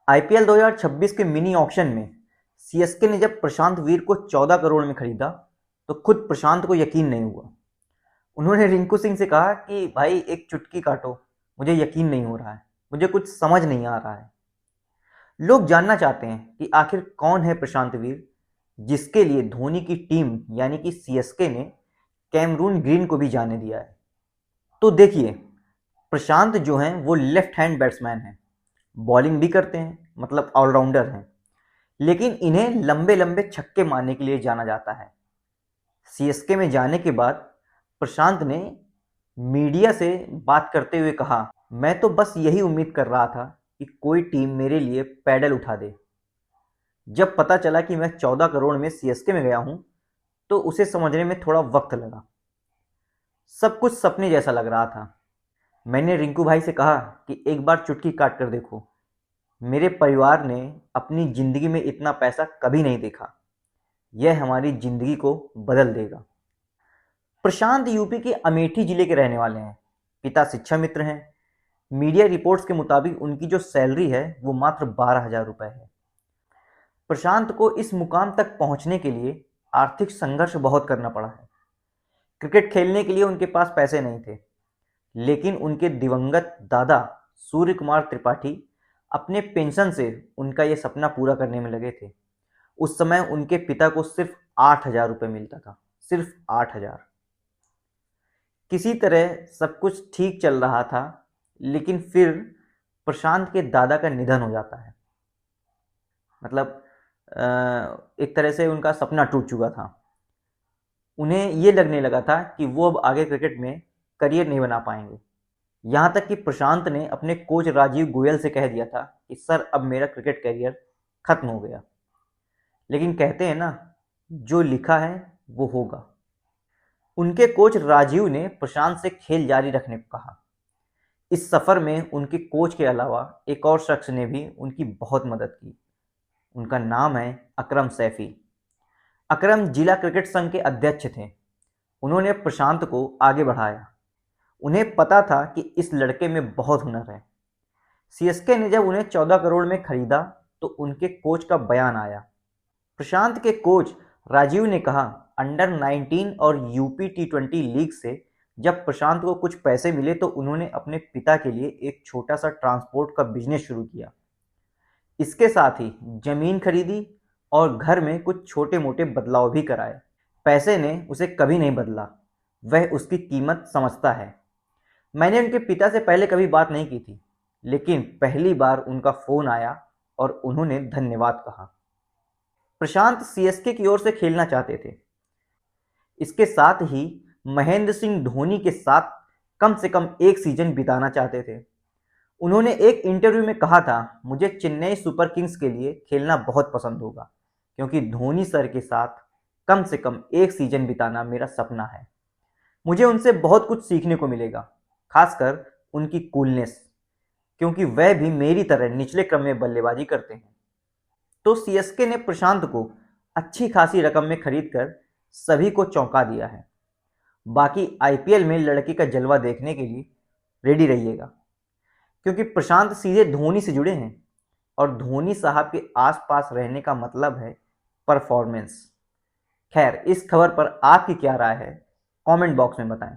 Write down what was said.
IPL 2026 के mini auction में CSK ने जब प्रशांत वीर को 14 करोड़ में खरीदा तो खुद प्रशांत को यकीन नहीं हुआ। उन्होंने रिंकू सिंह से कहा कि भाई एक चुटकी काटो, मुझे यकीन नहीं हो रहा है, मुझे कुछ समझ नहीं आ रहा है। लोग जानना चाहते हैं कि आखिर कौन है प्रशांत वीर, जिसके लिए धोनी की टीम यानी कि सीएसके ने कैमरून ग्रीन को भी जाने दिया है। तो देखिए, प्रशांत जो हैं वो लेफ्ट हैंड बैट्समैन हैं, बॉलिंग भी करते हैं, मतलब ऑलराउंडर हैं, लेकिन इन्हें लंबे लंबे छक्के मारने के लिए जाना जाता है। सीएसके में जाने के बाद प्रशांत ने मीडिया से बात करते हुए कहा, मैं तो बस यही उम्मीद कर रहा था कि कोई टीम मेरे लिए पैडल उठा दे। जब पता चला कि मैं 14 करोड़ में सीएसके में गया हूं तो उसे समझने में थोड़ा वक्त लगा। सब कुछ सपने जैसा लग रहा था। मैंने रिंकू भाई से कहा कि एक बार चुटकी काट कर देखो, मेरे परिवार ने अपनी जिंदगी में इतना पैसा कभी नहीं देखा, यह हमारी जिंदगी को बदल देगा। प्रशांत यूपी के अमेठी जिले के रहने वाले हैं, पिता शिक्षा मित्र हैं। मीडिया रिपोर्ट्स के मुताबिक उनकी जो सैलरी है वो मात्र 12,000 रुपए है। प्रशांत को इस मुकाम तक पहुंचने के लिए आर्थिक संघर्ष बहुत करना पड़ा है। क्रिकेट खेलने के लिए उनके पास पैसे नहीं थे, लेकिन उनके दिवंगत दादा सूर्य कुमार त्रिपाठी अपने पेंशन से उनका ये सपना पूरा करने में लगे थे। उस समय उनके पिता को सिर्फ 8,000 रुपये मिलता था, सिर्फ 8,000। किसी तरह सब कुछ ठीक चल रहा था, लेकिन फिर प्रशांत के दादा का निधन हो जाता है। मतलब एक तरह से उनका सपना टूट चुका था। उन्हें ये लगने लगा था कि वो अब आगे क्रिकेट में करियर नहीं बना पाएंगे। यहाँ तक कि प्रशांत ने अपने कोच राजीव गोयल से कह दिया था कि सर अब मेरा क्रिकेट करियर खत्म हो गया। लेकिन कहते हैं ना, जो लिखा है वो होगा। उनके कोच राजीव ने प्रशांत से खेल जारी रखने को कहा। इस सफ़र में उनके कोच के अलावा एक और शख्स ने भी उनकी बहुत मदद की। उनका नाम है अकरम सैफी। अकरम जिला क्रिकेट संघ के अध्यक्ष थे। उन्होंने प्रशांत को आगे बढ़ाया। उन्हें पता था कि इस लड़के में बहुत हुनर है। सीएसके ने जब उन्हें 14 करोड़ में खरीदा तो उनके कोच का बयान आया। प्रशांत के कोच राजीव ने कहा, अंडर 19 और यूपी T20 लीग से जब प्रशांत को कुछ पैसे मिले तो उन्होंने अपने पिता के लिए एक छोटा सा ट्रांसपोर्ट का बिजनेस शुरू किया। इसके साथ ही जमीन खरीदी और घर में कुछ छोटे मोटे बदलाव भी कराए। पैसे ने उसे कभी नहीं बदला, वह उसकी कीमत समझता है। मैंने उनके पिता से पहले कभी बात नहीं की थी, लेकिन पहली बार उनका फोन आया और उन्होंने धन्यवाद कहा। प्रशांत सीएसके की ओर से खेलना चाहते थे। इसके साथ ही महेंद्र सिंह धोनी के साथ कम से कम एक सीजन बिताना चाहते थे। उन्होंने एक इंटरव्यू में कहा था, मुझे चेन्नई सुपर किंग्स के लिए खेलना बहुत पसंद होगा, क्योंकि धोनी सर के साथ कम से कम एक सीजन बिताना मेरा सपना है। मुझे उनसे बहुत कुछ सीखने को मिलेगा, खासकर उनकी कूलनेस, क्योंकि वह भी मेरी तरह निचले क्रम में बल्लेबाजी करते हैं। तो सीएसके ने प्रशांत को अच्छी खासी रकम में खरीदकर सभी को चौंका दिया है। बाकी आईपीएल में लड़के का जलवा देखने के लिए रेडी रहिएगा, क्योंकि प्रशांत सीधे धोनी से जुड़े हैं और धोनी साहब के आसपास रहने का मतलब है परफॉर्मेंस। खैर, इस खबर पर आपकी क्या राय है, कमेंट बॉक्स में बताएं।